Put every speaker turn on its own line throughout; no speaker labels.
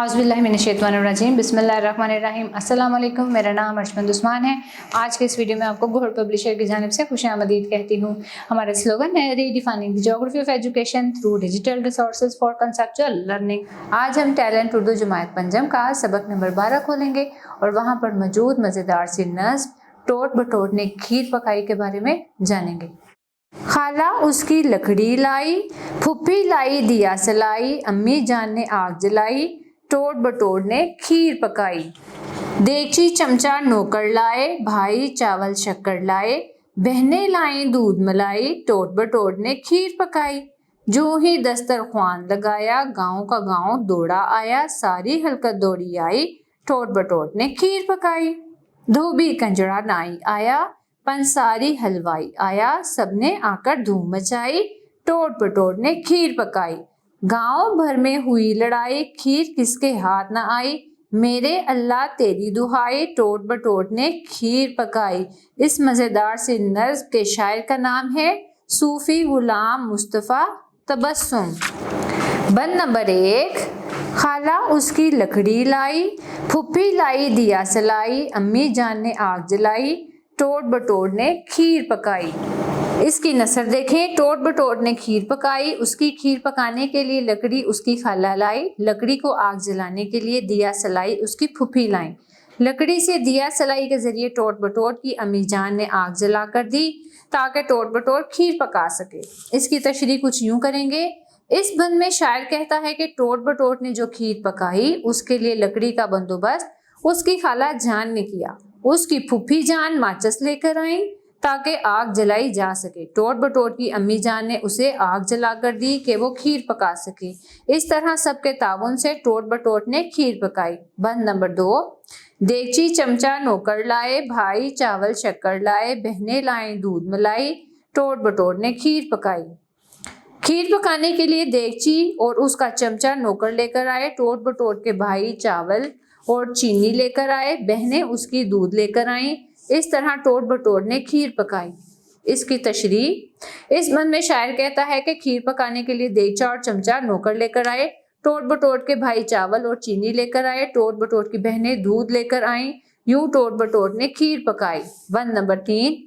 औज़ुबिल्लाहिमिनश्शैतानिर्रजीम बिस्मिल्लाहिर्रहमानिर्रहीम। अस्सलाम वालेकुम, मेरा नाम अर्शमंद उस्मान है। आज के इस वीडियो में आपको घोड़ पब्लिशर की जानिब से खुशामदीद कहती हूँ। हमारा स्लोगन है redefining the geography of education through digital resources for conceptual learning. आज हम टैलेंट उर्दू जमायत पंजम का सबक नंबर 12 खोलेंगे और वहाँ पर मौजूद मज़ेदार सी नस्ब टोट बटोट ने खीर पकाई के बारे में जानेंगे। खाला उसकी लकड़ी लाई, फुप्पी लाई दिया सलाई, अम्मी जान ने आग जलाई, टोट बटोट ने खीर पकाई। देगची चमचा नौकर लाए, भाई चावल शक्कर लाए, बहनें लाई दूध मलाई, टोट बटोट ने खीर पकाई। जो ही दस्तरख्वान लगाया, गांव का गांव दौड़ा आया, सारी हलकत दौड़ी आई, टोट बटोट ने खीर पकाई। धोबी कंजड़ा नाई आया, पंसारी हलवाई आया, सबने आकर धूम मचाई, टोट बटोट ने खीर पकाई। गांव भर में हुई लड़ाई, खीर किसके हाथ न आई, मेरे अल्लाह तेरी दुहाई, टोट बटोट ने खीर पकाई। इस मज़ेदार से नज़्म के शायर का नाम है सूफी गुलाम मुस्तफ़ा तबस्सुम। बंद नंबर 1, खाला उसकी लकड़ी लाई, फुप्पी लाई दिया सलाई, अम्मी जान ने आग जलाई, टोट बटोट ने खीर पकाई। इसकी नसर देखें। टोट बटोट ने खीर पकाई। उसकी खीर पकाने के लिए लकड़ी उसकी खाला लाई, लकड़ी को आग जलाने के लिए दिया सलाई उसकी फुप्पी लाई, लकड़ी से दिया सलाई के जरिए टोट बटोट की अम्मी जान ने आग जला कर दी ताकि टोट बटोट खीर पका सके। इसकी तशरीह कुछ यूं करेंगे। इस बंद में शायर कहता है कि टोट बटोट ने जो खीर पकाई उसके लिए लकड़ी का बंदोबस्त उसकी खाला जान ने किया। उसकी फुप्पी जान माचिस लेकर आई ताकि आग जलाई जा सके। टोट बटोट की अम्मी जान ने उसे आग जला कर दी कि वो खीर पका सके। इस तरह सबके ताउन से टोट बटोट ने खीर पकाई। बंद नंबर 2, देगची चमचा नौकर लाए, भाई चावल शक्कर लाए, बहनें लाएं दूध मलाई, टोट बटोट ने खीर पकाई। खीर पकाने के लिए देगची और उसका चमचा नौकर लेकर आए, टोट बटोट के भाई चावल और चीनी लेकर आए, बहनें उसकी दूध लेकर आईं। इस तरह टोट बटोट ने खीर पकाई। इसकी तशरीह। इस बंद में शायर कहता है कि खीर पकाने के लिए देगचा और चमचा नौकर लेकर आए, टोट बटोट के भाई चावल और चीनी लेकर आए, टोट बटोट की बहनें दूध लेकर आईं, यूं टोट बटोट ने खीर पकाई। बंद नंबर 3,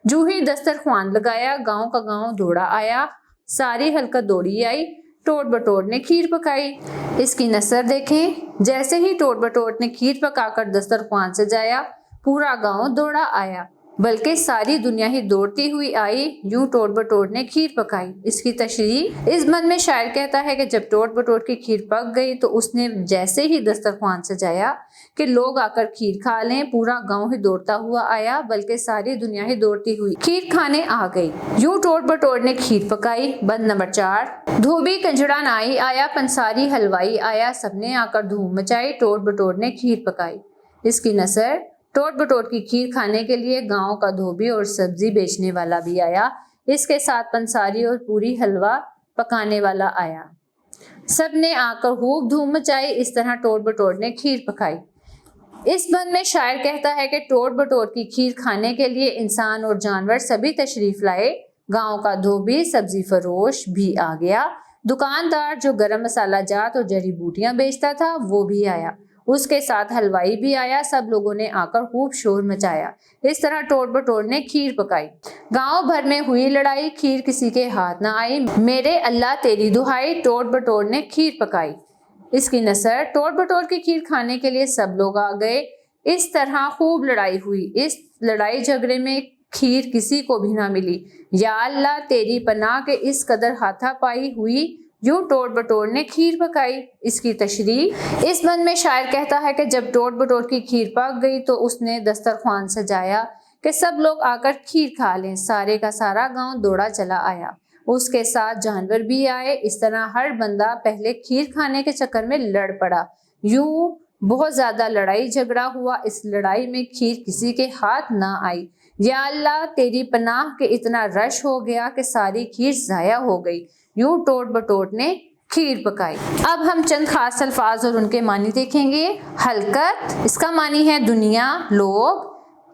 जूं ही दस्तरख्वान लगाया, गांव का गांव दौड़ा आया, सारी हलकत दौड़ी आई, टोट बटोट ने खीर पकाई। इसकी नसर देखें। जैसे ही टोट बटोट ने खीर पकाकर दस्तरख्वान सजाया, पूरा गांव दौड़ा आया, बल्कि सारी दुनिया ही दौड़ती हुई आई, यूं टोट बटोट ने खीर पकाई। इसकी तशरीह। इस बंद में शायर कहता है कि जब टोट बटोट की खीर पक गई तो उसने जैसे ही दस्तरख्वान सजाया कि लोग आकर खीर खा लें, पूरा गांव ही दौड़ता हुआ आया, बल्कि सारी दुनिया ही दौड़ती हुई खीर खाने आ गई, यूं टोट बटोट ने खीर पकाई। बंद नंबर 4, धोबी कंजड़ा नाई आया, पंसारी हलवाई आया, सबने आकर धूम मचाई, टोट बटोट ने खीर पकाई। इसकी नसर। टोट बटोट की खीर खाने के लिए गांव का धोबी और सब्जी बेचने वाला भी आया, इसके साथ पंसारी और पूरी हलवा पकाने वाला आया, सबने आकर खूब धूम मचाई। इस तरह टोट बटोट ने खीर पकाई। इस बंद में शायर कहता है कि टोट बटोट की खीर खाने के लिए इंसान और जानवर सभी तशरीफ लाए। गांव का धोबी सब्जी फरोश भी आ गया, दुकानदार जो गरम मसाला जात और जड़ी बूटियां बेचता था वो भी आया, उसके साथ हलवाई भी आया, सब लोगों ने आकर खूब शोर मचाया। इस तरह टोट बटोट ने खीर पकाई। गांव भर में हुई लड़ाई, खीर किसी के हाथ न आई, मेरे अल्लाह तेरी दुहाई, टोट बटोट ने खीर पकाई। इसकी नसर। टोट बटोट की खीर खाने के लिए सब लोग आ गए। इस तरह खूब लड़ाई हुई। इस लड़ाई झगड़े में खीर किसी को भी ना मिली। या अल्लाह तेरी पनाह के इस कदर हाथापाई हुई, यूं टोट बटोट ने खीर पकाई। इसकी तशरीह। इस बंद में शायर कहता है कि जब टोट बटोट की खीर पक गई तो उसने दस्तरख्वान सजाया कि सब लोग आकर खीर खा लें, सारे का सारा गांव दौड़ा चला आया, उसके साथ जानवर भी आए। इस तरह हर बंदा पहले खीर खाने के चक्कर में लड़ पड़ा, यूं बहुत ज्यादा लड़ाई झगड़ा हुआ। इस लड़ाई में खीर किसी के हाथ ना आई। या अल्लाह तेरी पनाह के इतना रश हो गया कि सारी खीर जाया हो गई, यूं टोट बटोट ने खीर पकाई। अब हम चंद खास अल्फाज और उनके मानी देखेंगे। हलकत, इसका मानी है दुनिया, लोग।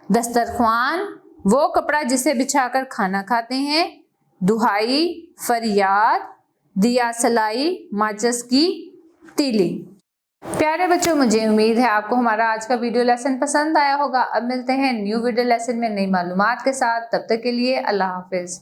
दस्तरख्वान, वो कपड़ा जिसे बिछाकर खाना खाते हैं। दुहाई, फरियाद। दिया सलाई, माचिस की तीली। प्यारे बच्चों, मुझे उम्मीद है आपको हमारा आज का वीडियो लेसन पसंद आया होगा। अब मिलते हैं न्यू वीडियो लेसन में नई मालूमात के साथ। तब तक के लिए अल्लाह हाफिज।